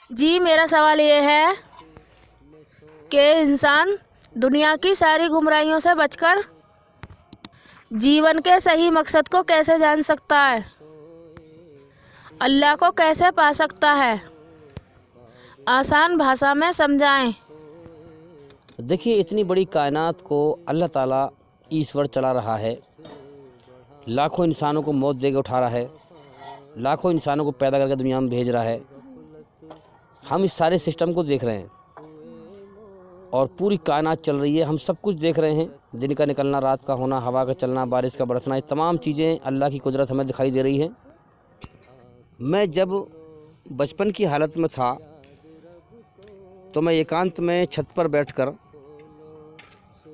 جی میرا سوال یہ ہے کہ انسان دنیا کی ساری گمراہیوں سے بچ کر جیون کے صحیح مقصد کو کیسے جان سکتا ہے؟ اللہ کو کیسے پا سکتا ہے؟ آسان بھاشا میں سمجھائیں۔ دیکھیے، اتنی بڑی کائنات کو اللہ تعالیٰ ایشور چلا رہا ہے، لاکھوں انسانوں کو موت دے کے اٹھا رہا ہے، لاکھوں انسانوں کو پیدا کر کے دنیا میں بھیج رہا ہے۔ ہم اس سارے سسٹم کو دیکھ رہے ہیں اور پوری کائنات چل رہی ہے، ہم سب کچھ دیکھ رہے ہیں، دن کا نکلنا، رات کا ہونا، ہوا کا چلنا، بارش کا برسنا، یہ تمام چیزیں اللہ کی قدرت ہمیں دکھائی دے رہی ہیں۔ میں جب بچپن کی حالت میں تھا تو میں ایکانت میں چھت پر بیٹھ کر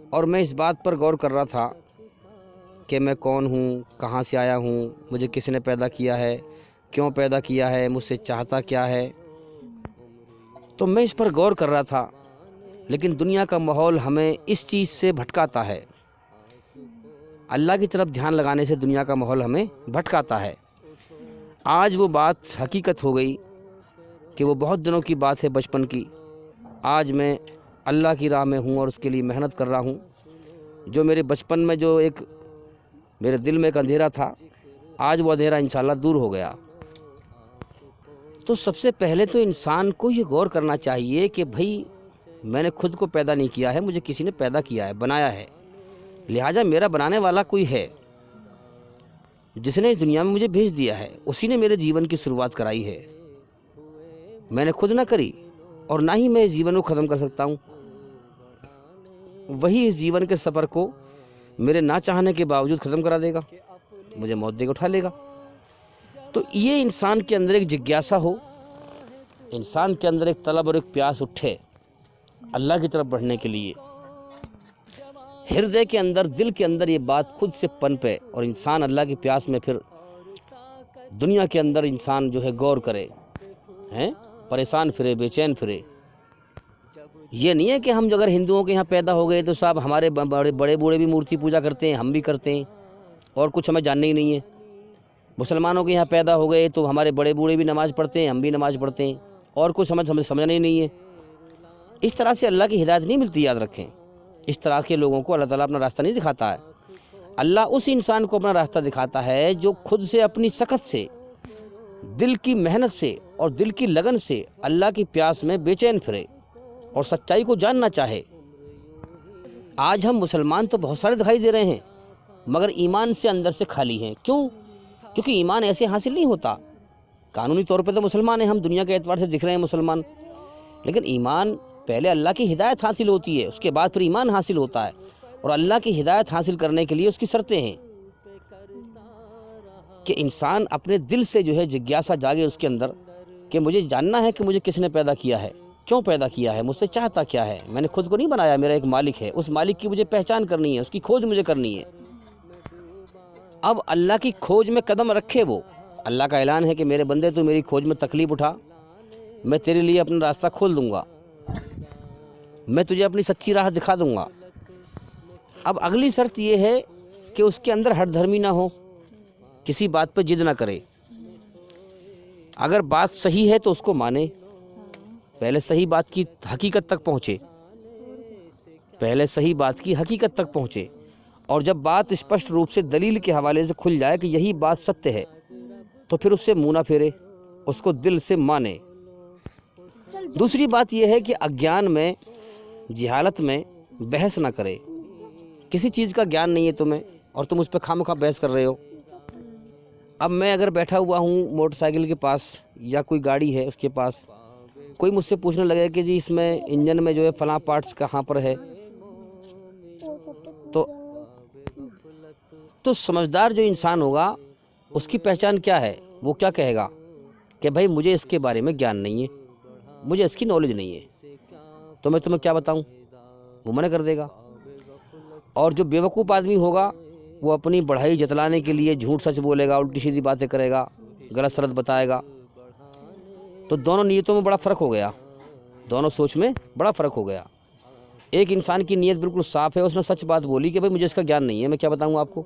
اور میں اس بات پر غور کر رہا تھا کہ میں کون ہوں، کہاں سے آیا ہوں، مجھے کس نے پیدا کیا ہے، کیوں پیدا کیا ہے، مجھ سے چاہتا کیا ہے۔ تو میں اس پر غور کر رہا تھا، لیکن دنیا کا ماحول ہمیں اس چیز سے بھٹکاتا ہے، اللہ کی طرف دھیان لگانے سے دنیا کا ماحول ہمیں بھٹکاتا ہے۔ آج وہ بات حقیقت ہو گئی کہ وہ بہت دنوں کی بات ہے، بچپن کی۔ آج میں اللہ کی راہ میں ہوں اور اس کے لیے محنت کر رہا ہوں۔ جو میرے بچپن میں جو ایک میرے دل میں ایک اندھیرا تھا، آج وہ اندھیرا انشاءاللہ دور ہو گیا۔ تو سب سے پہلے تو انسان کو یہ غور کرنا چاہیے کہ بھئی میں نے خود کو پیدا نہیں کیا ہے، مجھے کسی نے پیدا کیا ہے، بنایا ہے، لہٰذا میرا بنانے والا کوئی ہے جس نے اس دنیا میں مجھے بھیج دیا ہے، اسی نے میرے جیون کی شروعات کرائی ہے، میں نے خود نہ کری اور نہ ہی میں اس جیون کو ختم کر سکتا ہوں۔ وہی اس جیون کے سفر کو میرے نہ چاہنے کے باوجود ختم کرا دے گا، مجھے موت دے کے اٹھا لے گا۔ تو یہ انسان کے اندر ایک جگیاسا ہو، انسان کے اندر ایک طلب اور ایک پیاس اٹھے اللہ کی طرف بڑھنے کے لیے، ہردے کے اندر، دل کے اندر یہ بات خود سے پنپے اور انسان اللہ کی پیاس میں پھر دنیا کے اندر انسان جو ہے غور کرے، پریشان پھرے، بے چین پھرے۔ یہ نہیں ہے کہ ہم اگر ہندوؤں کے یہاں پیدا ہو گئے تو صاحب ہمارے بڑے بوڑھے بھی مورتی پوجا کرتے ہیں، ہم بھی کرتے ہیں اور کچھ ہمیں جاننے ہی نہیں ہے۔ مسلمانوں کے یہاں پیدا ہو گئے تو ہمارے بڑے بوڑھے بھی نماز پڑھتے ہیں، ہم بھی نماز پڑھتے ہیں اور کچھ سمجھنا ہی نہیں ہے۔ اس طرح سے اللہ کی ہدایت نہیں ملتی، یاد رکھیں۔ اس طرح کے لوگوں کو اللہ تعالیٰ اپنا راستہ نہیں دکھاتا ہے۔ اللہ اس انسان کو اپنا راستہ دکھاتا ہے جو خود سے، اپنی سخت سے، دل کی محنت سے اور دل کی لگن سے اللہ کی پیاس میں بے چین پھرے اور سچائی کو جاننا چاہے۔ آج ہم مسلمان تو بہت سارے دکھائی دے رہے ہیں مگر ایمان سے اندر سے خالی ہیں۔ کیوں؟ کیونکہ ایمان ایسے حاصل نہیں ہوتا۔ قانونی طور پہ تو مسلمان ہیں، ہم دنیا کے اعتبار سے دکھ رہے ہیں مسلمان، لیکن ایمان پہلے اللہ کی ہدایت حاصل ہوتی ہے، اس کے بعد پھر ایمان حاصل ہوتا ہے، اور اللہ کی ہدایت حاصل کرنے کے لیے اس کی شرطیں ہیں کہ انسان اپنے دل سے جو ہے جگیاسا جاگے اس کے اندر کہ مجھے جاننا ہے کہ مجھے کس نے پیدا کیا ہے، کیوں پیدا کیا ہے، مجھ سے چاہتا کیا ہے۔ میں نے خود کو نہیں بنایا، میرا ایک مالک ہے، اس مالک کی مجھے پہچان کرنی ہے، اس کی کھوج مجھے کرنی ہے۔ اب اللہ کی کھوج میں قدم رکھے وہ، اللہ کا اعلان ہے کہ میرے بندے تو میری کھوج میں تکلیف اٹھا، میں تیرے لیے اپنا راستہ کھول دوں گا، میں تجھے اپنی سچی راہ دکھا دوں گا۔ اب اگلی شرط یہ ہے کہ اس کے اندر ہٹ دھرمی نہ ہو، کسی بات پہ ضد نہ کرے۔ اگر بات صحیح ہے تو اس کو مانے، پہلے صحیح بات کی حقیقت تک پہنچے، پہلے صحیح بات کی حقیقت تک پہنچے، اور جب بات اسپشٹ روپ سے دلیل کے حوالے سے کھل جائے کہ یہی بات ستیہ ہے تو پھر اس سے منہ نہ پھیرے، اس کو دل سے مانے۔ دوسری بات یہ ہے کہ اگیان میں، جہالت میں بحث نہ کرے۔ کسی چیز کا گیان نہیں ہے تمہیں اور تم اس پہ خواہ مخواہ بحث کر رہے ہو۔ اب میں اگر بیٹھا ہوا ہوں موٹر سائیکل کے پاس یا کوئی گاڑی ہے اس کے پاس، کوئی مجھ سے پوچھنے لگے کہ جی اس میں انجن میں جو ہے فلاں پارٹس کہاں پر ہے، تو سمجھدار جو انسان ہوگا اس کی پہچان کیا ہے، وہ کیا کہے گا کہ بھائی مجھے اس کے بارے میں گیان نہیں ہے، مجھے اس کی نالج نہیں ہے، تو میں تمہیں کیا بتاؤں، وہ منع کر دے گا۔ اور جو بیوقوف آدمی ہوگا وہ اپنی بڑھائی جتلانے کے لیے جھوٹ سچ بولے گا، الٹی سیدھی باتیں کرے گا، غلط سلط بتائے گا۔ تو دونوں نیتوں میں بڑا فرق ہو گیا، دونوں سوچ میں بڑا فرق ہو گیا۔ ایک انسان کی نیت بالکل صاف ہے، اس نے سچ بات بولی کہ بھائی مجھے اس کا گیان نہیں ہے، میں کیا بتاؤں آپ کو،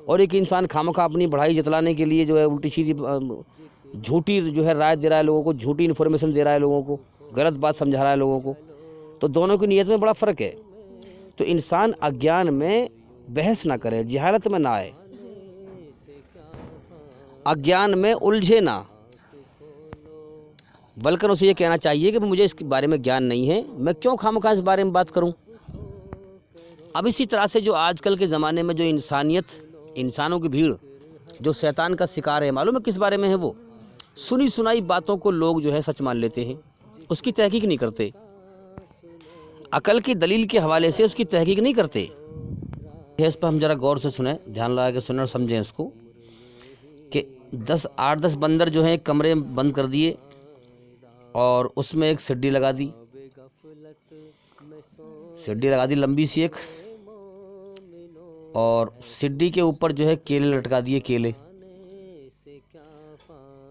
اور ایک انسان خواہ مخواہ اپنی بڑھائی جتلانے کے لیے جو ہے الٹی سیدھی جھوٹی جو ہے رائے دے رہا ہے لوگوں کو، جھوٹی انفارمیشن دے رہا ہے لوگوں کو، غلط بات سمجھا رہا ہے لوگوں کو، تو دونوں کی نیت میں بڑا فرق ہے۔ تو انسان اگیان میں بحث نہ کرے، جہالت میں نہ آئے، اگیان میں الجھے نہ، بلکہ اسے یہ کہنا چاہیے کہ مجھے اس کے بارے میں گیان نہیں ہے، میں کیوں خواہ اس بارے میں بات کروں۔ اب اسی طرح سے جو آج کل کے زمانے میں جو انسانوں کی بھیڑ جو شیطان کا شکار ہے، معلوم ہے کس بارے میں ہے؟ وہ سنی سنائی باتوں کو لوگ جو ہے سچ مان لیتے ہیں، اس کی تحقیق نہیں کرتے، عقل کی دلیل کے حوالے سے اس کی تحقیق نہیں کرتے۔ اس پر ہم ذرا غور سے سنیں، دھیان لگا کے سنیں اور سمجھیں اس کو، کہ 8-10 بندر جو ہیں ایک کمرے میں بند کر دیے اور اس میں ایک سڈی لگا دی، لمبی سی ایک، اور سڈی کے اوپر جو ہے کیلے لٹکا دیے، کیلے،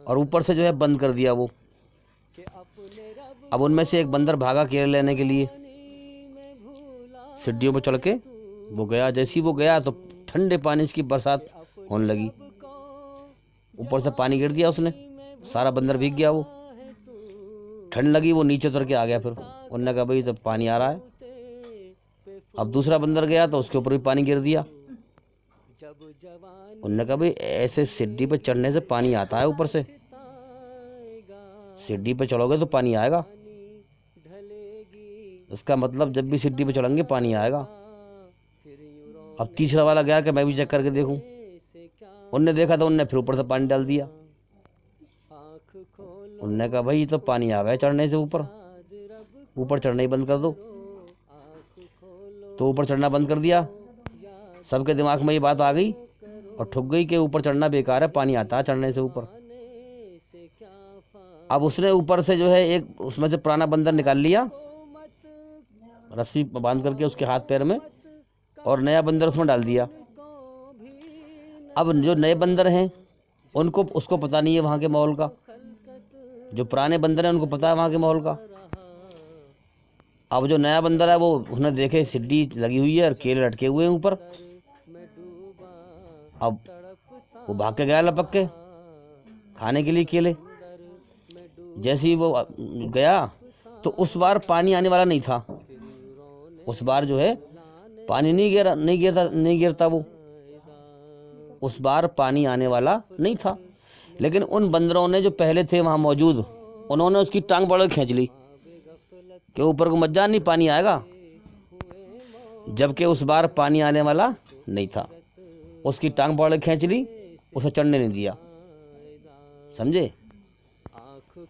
اور اوپر سے جو ہے بند کر دیا وہ۔ اب ان میں سے ایک بندر بھاگا کیلے لینے کے لیے، سڈیوں پہ چڑھ کے وہ گیا، جیسی وہ گیا تو ٹھنڈے پانی کی برسات ہونے لگی، اوپر سے پانی گر دیا اس نے، سارا بندر بھیگ گیا، وہ ٹھنڈ لگی، وہ نیچے اتر کے آ گیا۔ پھر انہوں نے کہا بھائی تو پانی آ رہا ہے۔ اب دوسرا بندر گیا تو اس کے اوپر بھی پانی گر دیا۔ انہوں نے کہا بھائی ایسے سڈی پہ چڑھنے سے پانی آتا ہے، اوپر سے سڈی پہ چڑھو گے تو پانی آئے گا، اس کا مطلب جب بھی سڈی پہ چڑھیں گے پانی آئے گا۔ اب تیسرا والا گیا کہ میں بھی چیک کر کے دیکھوں، انہوں نے دیکھا تو انہوں نے پھر اوپر سے پانی ڈال دیا۔ انہوں نے کہا بھائی یہ تو پانی آ گیا چڑھنے سے، اوپر چڑھنا ہی بند کر دو۔ تو اوپر چڑھنا بند کر دیا، سب کے دماغ میں یہ بات آ گئی اور ٹھک گئی کہ اوپر چڑھنا بیکار ہے، پانی آتا ہے چڑھنے سے اوپر۔ اب اس نے اوپر سے جو ہے ایک اس میں سے پرانا بندر نکال لیا، رسی باندھ کر کے اس کے ہاتھ پیر میں، اور نیا بندر اس میں ڈال دیا۔ اب جو نئے بندر ہیں اس کو پتہ نہیں ہے وہاں کے ماحول کا، جو پرانے بندر ہیں ان کو پتہ ہے وہاں کے ماحول کا۔ اب جو نیا بندر ہے وہ اس نے دیکھے سڈی لگی ہوئی ہے اور کیلے لٹکے ہوئے ہیں اوپر، اب وہ بھاگ کے گیا لپک کے کھانے کے لیے کیلے۔ جیسے ہی وہ گیا تو اس بار پانی آنے والا نہیں تھا، اس بار جو ہے پانی نہیں گرتا وہ، اس بار پانی آنے والا نہیں تھا، لیکن ان بندروں نے جو پہلے تھے وہاں موجود، انہوں نے اس کی ٹانگ پکڑ کے کھینچ لی کہ اوپر کو مت جان، نہیں پانی آئے گا، جبکہ اس بار پانی آنے والا نہیں تھا۔ اس کی ٹانگ پکڑ کے کھینچ لی، اسے چڑھنے نہیں دیا، سمجھے؟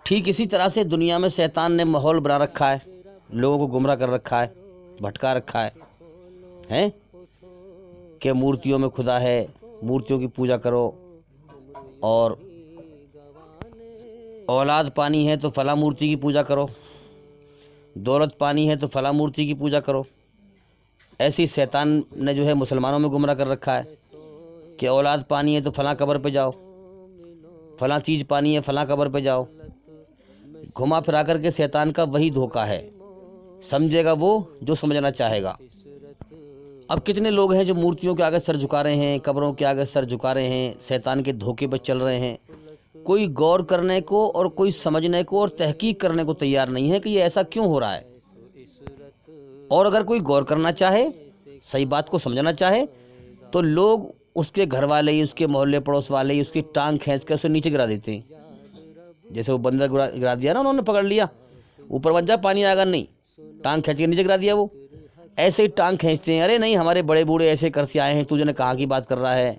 ٹھیک اسی طرح سے دنیا میں شیطان نے ماحول بنا رکھا ہے، لوگوں کو گمراہ کر رکھا ہے، بھٹکا رکھا ہے کہ مورتیوں میں خدا ہے، مورتیوں کی پوجا کرو، اور اولاد پانی ہے تو فلاں مورتی کی پوجا کرو، دولت پانی ہے تو فلاں مورتی کی پوجا کرو۔ ایسی شیطان نے جو ہے مسلمانوں میں گمراہ کر رکھا ہے کہ اولاد پانی ہے تو فلاں قبر پہ جاؤ، فلاں چیز پانی ہے فلاں قبر پہ جاؤ۔ گھما پھرا کر کے شیطان کا وہی دھوکہ ہے، سمجھے گا وہ جو سمجھنا چاہے گا۔ اب کتنے لوگ ہیں جو مورتیوں کے آگے سر جھکا رہے ہیں، قبروں کے آگے سر جھکا رہے ہیں، شیطان کے دھوکے پہ چل رہے ہیں، کوئی غور کرنے کو اور کوئی سمجھنے کو اور تحقیق کرنے کو تیار نہیں ہے کہ یہ ایسا کیوں ہو رہا ہے۔ اور اگر کوئی غور کرنا چاہے، صحیح بات کو سمجھنا چاہے، تو لوگ اس کے گھر والے ہی، اس کے محلے پڑوس والے ہی اس کی ٹانگ کھینچ کے اسے نیچے گرا دیتے ہیں۔ جیسے وہ بندر گرا دیا نا، انہوں نے پکڑ لیا، اوپر بن جا پانی آئے گا، نہیں، ٹانگ کھینچ کے نیچے گرا دیا۔ وہ ایسے ہی ٹانگ کھینچتے ہیں، ارے نہیں ہمارے بڑے بوڑھے ایسے کرتے آئے ہیں، تو جو نے کہاں کی بات کر رہا ہے،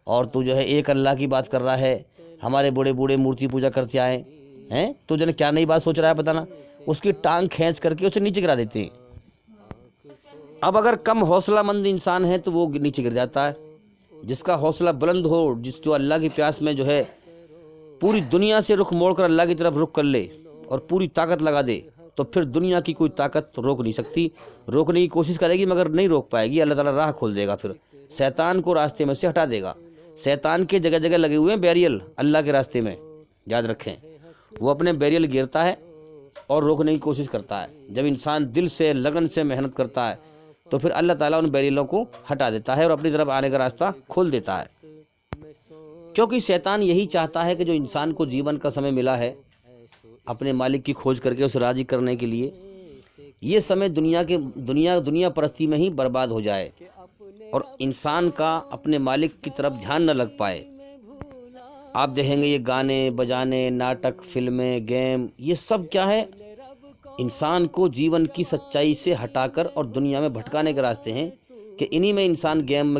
اور تو جو ہے ایک اللہ کی بات کر رہا ہے، ہمارے بڑے بوڑھے مورتی پوجا کرتے آئے ہیں، تو جو نے کیا نئی بات سوچ رہا ہے بتانا، اس کی ٹانگ کھینچ کر کے اسے نیچے گرا دیتے ہیں۔ اب اگر کم حوصلہ مند انسان ہے تو وہ نیچے گر جاتا ہے، جس کا حوصلہ بلند ہو، جو اللہ کی پیاس میں جو ہے پوری دنیا سے رخ موڑ کر اللہ کی طرف رخ کر لے اور پوری طاقت لگا دے، تو پھر دنیا کی کوئی طاقت روک نہیں سکتی۔ روکنے کی کوشش کرے گی مگر نہیں روک پائے گی، اللہ تعالیٰ راہ کھول دے گا، پھر شیطان کو راستے میں سے ہٹا دے گا۔ شیطان کے جگہ جگہ لگے ہوئے ہیں بیریل اللہ کے راستے میں، یاد رکھیں، وہ اپنے بیریل گرتا ہے اور روکنے کی کوشش کرتا ہے۔ جب انسان دل سے لگن سے محنت کرتا ہے تو پھر اللہ تعالیٰ ان بیریلوں کو ہٹا دیتا ہے اور اپنی طرف آنے کا راستہ کھول دیتا ہے۔ کیونکہ شیطان یہی چاہتا ہے کہ جو انسان کو جیون کا سمے ملا ہے اپنے مالک کی کھوج کر کے اسے راضی کرنے کے لیے، یہ سمے دنیا پرستی میں ہی برباد ہو جائے اور انسان کا اپنے مالک کی طرف دھیان نہ لگ پائے۔ آپ دیکھیں گے یہ گانے بجانے، ناٹک، فلمیں، گیم، یہ سب کیا ہے؟ انسان کو جیون کی سچائی سے ہٹا کر اور دنیا میں بھٹکانے کے راستے ہیں کہ انہی میں انسان گیم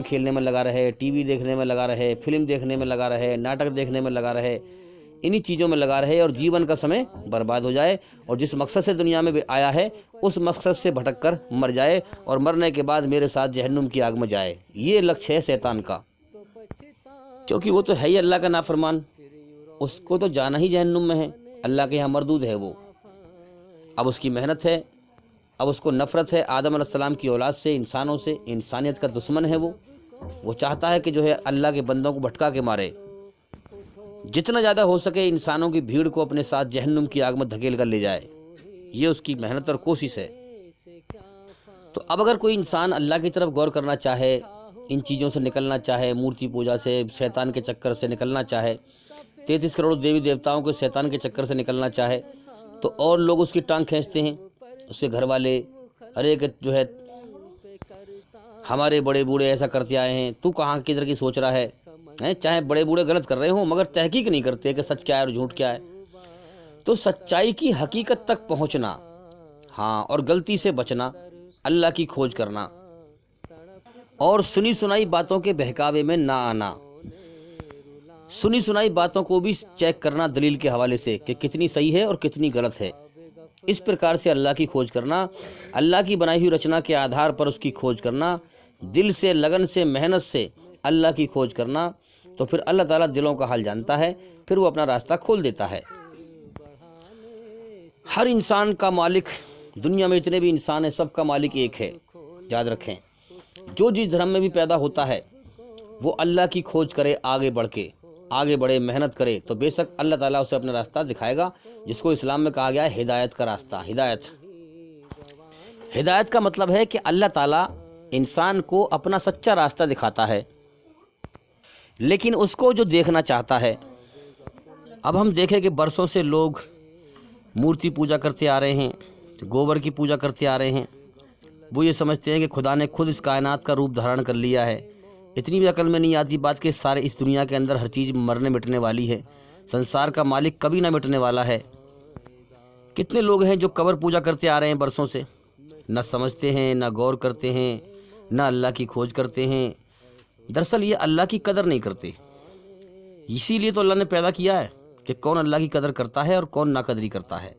کھیلنے میں لگا رہے، ٹی وی دیکھنے میں لگا رہے، فلم دیکھنے میں لگا رہے، ناٹک دیکھنے میں لگا رہے، انہی چیزوں میں لگا رہے اور جیون کا سمے برباد ہو جائے اور جس مقصد سے دنیا میں آیا ہے اس مقصد سے بھٹک کر مر جائے اور مرنے کے بعد میرے ساتھ جہنم کی آگ میں جائے۔ یہ لکشیہ ہے شیطان کا، کیونکہ وہ تو ہے ہی اللہ کا نافرمان، اس کو تو جانا ہی جہنم میں ہے، اللہ کے یہاں مردود ہے وہ۔ اب اس کی محنت ہے، اب اس کو نفرت ہے آدم علیہ السلام کی اولاد سے، انسانوں سے، انسانیت کا دشمن ہے وہ چاہتا ہے کہ جو ہے اللہ کے بندوں کو بھٹکا کے مارے، جتنا زیادہ ہو سکے انسانوں کی بھیڑ کو اپنے ساتھ جہنم کی آگ میں دھکیل کر لے جائے، یہ اس کی محنت اور کوشش ہے۔ تو اب اگر کوئی انسان اللہ کی طرف غور کرنا چاہے، ان چیزوں سے نکلنا چاہے، مورتی پوجا سے، شیطان کے چکر سے نکلنا چاہے، 33 کروڑ دیوی دیوتاؤں کے شیطان کے چکر سے نکلنا چاہے، تو اور لوگ اس کی ٹانگ کھینچتے ہیں، اس کے گھر والے، ارے کہ جو ہے ہمارے بڑے بوڑھے ایسا کرتے آئے ہیں، تو کہاں کدھر کی سوچ رہا ہے؟ چاہے بڑے بوڑھے غلط کر رہے ہوں مگر تحقیق نہیں کرتے کہ سچ کیا ہے اور جھوٹ کیا ہے۔ تو سچائی کی حقیقت تک پہنچنا، ہاں، اور غلطی سے بچنا، اللہ کی کھوج کرنا اور سنی سنائی باتوں کے بہکاوے میں نہ آنا، سنی سنائی باتوں کو بھی چیک کرنا دلیل کے حوالے سے کہ کتنی صحیح ہے اور کتنی غلط ہے، اس پرکار سے اللہ کی کھوج کرنا، اللہ کی بنائی ہوئی رچنا کے آدھار پر اس کی کھوج کرنا، دل سے، لگن سے، محنت سے اللہ کی کھوج کرنا، تو پھر اللہ تعالیٰ دلوں کا حال جانتا ہے، پھر وہ اپنا راستہ کھول دیتا ہے۔ ہر انسان کا مالک، دنیا میں جتنے بھی انسان ہیں سب کا مالک ایک ہے، یاد رکھیں۔ جو جس دھرم میں بھی پیدا ہوتا ہے وہ اللہ کی کھوج کرے، آگے بڑھے، محنت کرے، تو بے شک اللہ تعالیٰ اسے اپنا راستہ دکھائے گا، جس کو اسلام میں کہا گیا ہے ہدایت کا راستہ۔ ہدایت کا مطلب ہے کہ اللہ تعالیٰ انسان کو اپنا سچا راستہ دکھاتا ہے، لیکن اس کو جو دیکھنا چاہتا ہے۔ اب ہم دیکھیں کہ برسوں سے لوگ مورتی پوجا کرتے آ رہے ہیں، گوبر کی پوجا کرتے آ رہے ہیں، وہ یہ سمجھتے ہیں کہ خدا نے خود اس کائنات کا روپ دھارن کر لیا ہے۔ اتنی بھی عقل میں نہیں آتی بات کہ سارے اس دنیا کے اندر ہر چیز مرنے مٹنے والی ہے، سنسار کا مالک کبھی نہ مٹنے والا ہے۔ کتنے لوگ ہیں جو قبر پوجا کرتے آ رہے ہیں برسوں سے، نہ سمجھتے ہیں، نہ غور کرتے ہیں، نہ اللہ کی کھوج کرتے ہیں۔ دراصل یہ اللہ کی قدر نہیں کرتے، اسی لیے تو اللہ نے پیدا کیا ہے کہ کون اللہ کی قدر کرتا ہے اور کون ناقدری کرتا ہے۔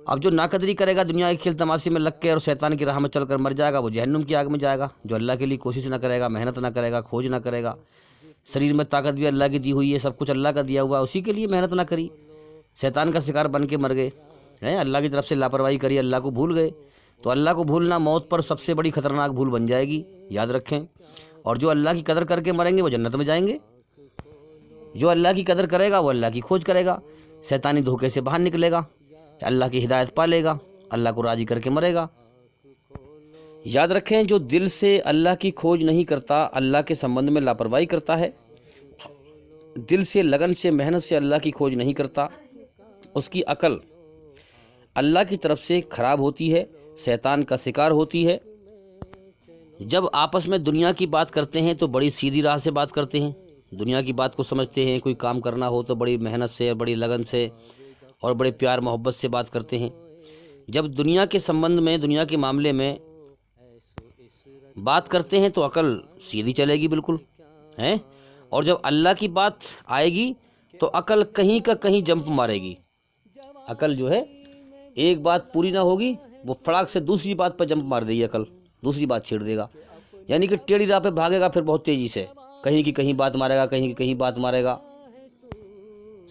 اب جو ناقدری کرے گا، دنیا کے کھیل تماشے میں لگ کے اور شیطان کی راہ میں چل کر مر جائے گا، وہ جہنم کی آگ میں جائے گا۔ جو اللہ کے لیے کوشش نہ کرے گا، محنت نہ کرے گا، کھوج نہ کرے گا، شریر میں طاقت بھی اللہ کی دی ہوئی ہے، سب کچھ اللہ کا دیا ہوا ہے، اسی کے لیے محنت نہ کری، شیطان کا شکار بن کے مر گئے، اللہ کی طرف سے لاپرواہی کری، اللہ کو بھول گئے، تو اللہ کو بھولنا موت پر سب سے بڑی خطرناک بھول بن جائے گی، یاد رکھیں۔ اور جو اللہ کی قدر کر کے مریں گے وہ جنت میں جائیں گے، جو اللہ کی قدر کرے گا وہ اللہ کی کھوج کرے گا، شیطانی دھوکے سے باہر نکلے گا، اللہ کی ہدایت پا لے گا، اللہ کو راضی کر کے مرے گا۔ یاد رکھیں، جو دل سے اللہ کی کھوج نہیں کرتا، اللہ کے سمبندھ میں لاپرواہی کرتا ہے، دل سے، لگن سے، محنت سے اللہ کی کھوج نہیں کرتا، اس کی عقل اللہ کی طرف سے خراب ہوتی ہے، شیطان کا شکار ہوتی ہے۔ جب آپس میں دنیا کی بات کرتے ہیں تو بڑی سیدھی راہ سے بات کرتے ہیں، دنیا کی بات کو سمجھتے ہیں، کوئی کام کرنا ہو تو بڑی محنت سے، بڑی لگن سے اور بڑے پیار محبت سے بات کرتے ہیں۔ جب دنیا کے سمبندھ میں، دنیا کے معاملے میں بات کرتے ہیں تو عقل سیدھی چلے گی بالکل، اور جب اللہ کی بات آئے گی تو عقل کہیں کا کہیں جمپ مارے گی۔ عقل جو ہے ایک بات پوری نہ ہوگی، وہ فڑاک سے دوسری بات پر جمپ مار دے گی، عقل دوسری بات چھیڑ دے گا، یعنی کہ ٹیڑھی راہ پہ بھاگے گا، پھر بہت تیزی سے کہیں کی کہیں بات مارے گا، کہیں کی کہیں بات مارے گا،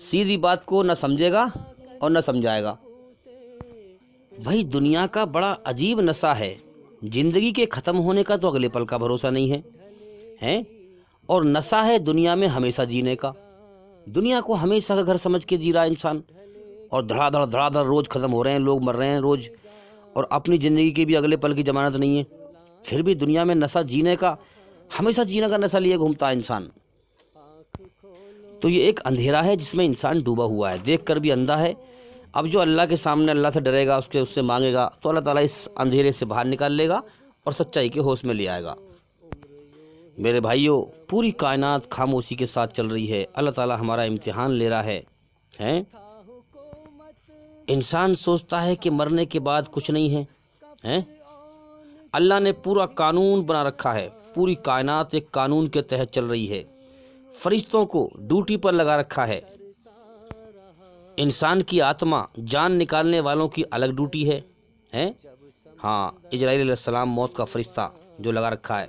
سیدھی بات کو نہ سمجھے گا اور نہ سمجھائے گا۔ وہی دنیا کا بڑا عجیب نشہ ہے، زندگی کے ختم ہونے کا تو اگلے پل کا بھروسہ نہیں ہے، اور نشہ ہے دنیا میں ہمیشہ جینے کا۔ دنیا کو ہمیشہ کا گھر سمجھ کے جی رہا انسان، اور دھڑا دھڑ روز ختم ہو رہے ہیں، لوگ مر رہے ہیں روز، اور اپنی زندگی کے بھی اگلے پل کی ضمانت نہیں ہے، پھر بھی دنیا میں نشہ جینے کا، ہمیشہ جینے کا نشہ لیے گھومتا ہے انسان۔ تو یہ ایک اندھیرا ہے جس میں انسان ڈوبا ہوا ہے، دیکھ کر بھی اندھا ہے۔ اب جو اللہ کے سامنے اللہ سے ڈرے گا، اس سے مانگے گا، تو اللہ تعالیٰ اس اندھیرے سے باہر نکال لے گا اور سچائی کے ہوش میں لے آئے گا۔ میرے بھائیوں، پوری کائنات خاموشی کے ساتھ چل رہی ہے، اللہ تعالیٰ ہمارا امتحان لے رہا ہے۔ انسان سوچتا ہے کہ مرنے کے بعد کچھ نہیں ہے۔ اللہ نے پورا قانون بنا رکھا ہے، پوری کائنات ایک قانون کے تحت چل رہی ہے، فرشتوں کو ڈیوٹی پر لگا رکھا ہے۔ انسان کی آتما، جان نکالنے والوں کی الگ ڈیوٹی ہے۔ ہاں، اجرائیل علیہ السلام موت کا فرشتہ جو لگا رکھا ہے،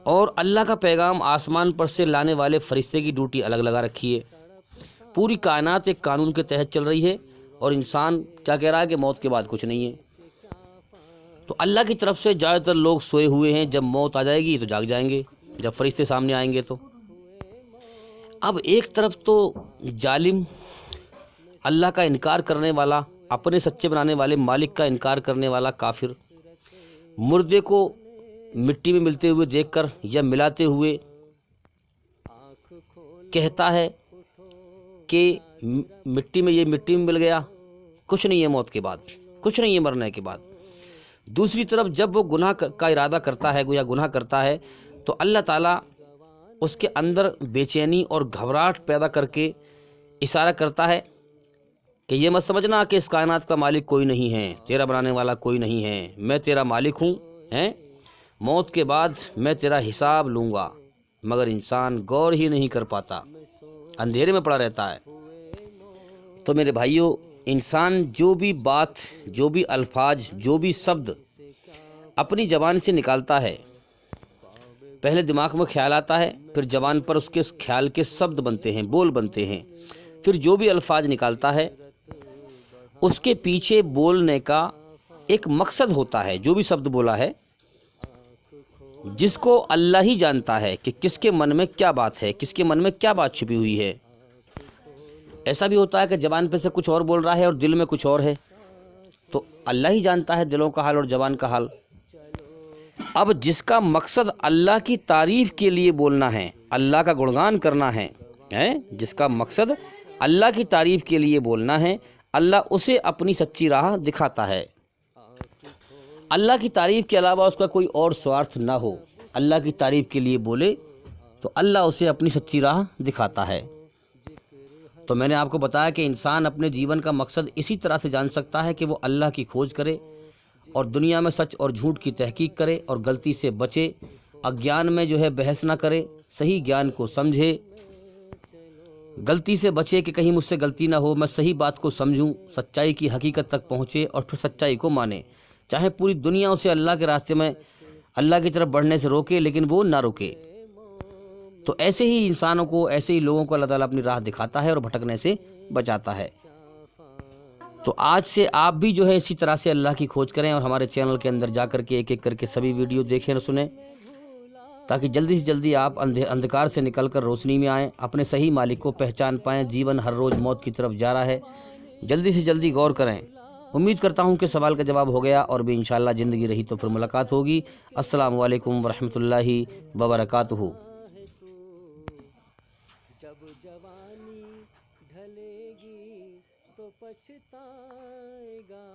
اور اللہ کا پیغام آسمان پر سے لانے والے فرشتے کی ڈیوٹی الگ لگا رکھی ہے۔ پوری کائنات ایک قانون کے تحت چل رہی ہے، اور انسان کیا کہہ رہا ہے کہ موت کے بعد کچھ نہیں ہے۔ تو اللہ کی طرف سے زیادہ تر لوگ سوئے ہوئے ہیں، جب موت آ جائے گی تو جاگ جائیں گے، جب فرشتے سامنے آئیں گے تو۔ اب ایک طرف تو ظالم، اللہ کا انکار کرنے والا، اپنے سچے بنانے والے مالک کا انکار کرنے والا کافر، مردے کو مٹی میں ملتے ہوئے دیکھ کر یا ملاتے ہوئے کہتا ہے کہ مٹی میں مل گیا، کچھ نہیں ہے موت کے بعد، کچھ نہیں ہے مرنے کے بعد۔ دوسری طرف جب وہ گناہ کا ارادہ کرتا ہے یا گناہ کرتا ہے، تو اللہ تعالیٰ اس کے اندر بے چینی اور گھبراہٹ پیدا کر کے اشارہ کرتا ہے کہ یہ مت سمجھنا کہ اس کائنات کا مالک کوئی نہیں ہے، تیرا بنانے والا کوئی نہیں ہے، میں تیرا مالک ہوں، موت کے بعد میں تیرا حساب لوں گا۔ مگر انسان غور ہی نہیں کر پاتا، اندھیرے میں پڑا رہتا ہے۔ تو میرے بھائیوں، انسان جو بھی بات، جو بھی الفاظ، جو بھی شبد اپنی زبان سے نکالتا ہے، پہلے دماغ میں خیال آتا ہے، پھر زبان پر اس کے خیال کے شبد بنتے ہیں، بول بنتے ہیں، پھر جو بھی الفاظ نکالتا ہے اس کے پیچھے بولنے کا ایک مقصد ہوتا ہے۔ جو بھی شبد بولا ہے، جس کو اللہ ہی جانتا ہے کہ کس کے من میں کیا بات ہے، کس کے من میں کیا بات چھپی ہوئی ہے۔ ایسا بھی ہوتا ہے کہ زبان پہ سے کچھ اور بول رہا ہے اور دل میں کچھ اور ہے، تو اللہ ہی جانتا ہے دلوں کا حال اور زبان کا حال۔ اب جس کا مقصد اللہ کی تعریف کے لیے بولنا ہے، اللہ کا گنگان کرنا ہے، جس کا مقصد اللہ کی تعریف کے لیے بولنا ہے، اللہ اسے اپنی سچی راہ دکھاتا ہے۔ اللہ کی تعریف کے علاوہ اس کا کوئی اور سوارتھ نہ ہو، اللہ کی تعریف کے لیے بولے تو اللہ اسے اپنی سچی راہ دکھاتا ہے۔ تو میں نے آپ کو بتایا کہ انسان اپنے جیون کا مقصد اسی طرح سے جان سکتا ہے کہ وہ اللہ کی کھوج کرے، اور دنیا میں سچ اور جھوٹ کی تحقیق کرے، اور غلطی سے بچے، اگیان میں بحث نہ کرے، صحیح گیان کو سمجھے، غلطی سے بچے کہ کہیں مجھ سے غلطی نہ ہو، میں صحیح بات کو سمجھوں، سچائی کی حقیقت تک پہنچے اور پھر سچائی کو مانے، چاہے پوری دنیا اسے اللہ کے راستے میں، اللہ کی طرف بڑھنے سے روکے، لیکن وہ نہ روکے۔ تو ایسے ہی انسانوں کو، ایسے ہی لوگوں کو اللہ تعالیٰ اپنی راہ دکھاتا ہے اور بھٹکنے سے بچاتا ہے۔ تو آج سے آپ بھی اسی طرح سے اللہ کی کھوج کریں، اور ہمارے چینل کے اندر جا کر کے ایک ایک کر کے سبھی ویڈیو دیکھیں اور سنیں، تاکہ جلدی سے جلدی آپ اندھکار سے نکل کر روشنی میں آئیں، اپنے صحیح مالک کو پہچان پائیں۔ جیون ہر روز موت کی طرف جا رہا ہے، جلدی سے جلدی غور کریں۔ امید کرتا ہوں کہ سوال کا جواب ہو گیا، اور بھی انشاءاللہ زندگی رہی تو پھر ملاقات ہوگی۔ السلام علیکم ورحمۃ اللہ وبرکاتہ۔ جب جوانی ڈھلے گی تو پچھتائے گا،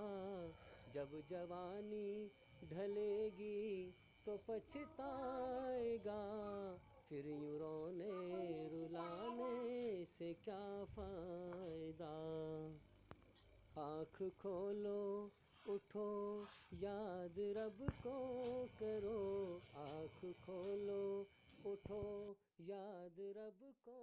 جب جوانی ڈھلے گی تو پچھتائے گا، پھر یوں رونے رلانے سے کیا فائدہ۔ آنکھ کھولو اٹھو یاد رب کو کرو، آنکھ کھولو اٹھو یاد رب کو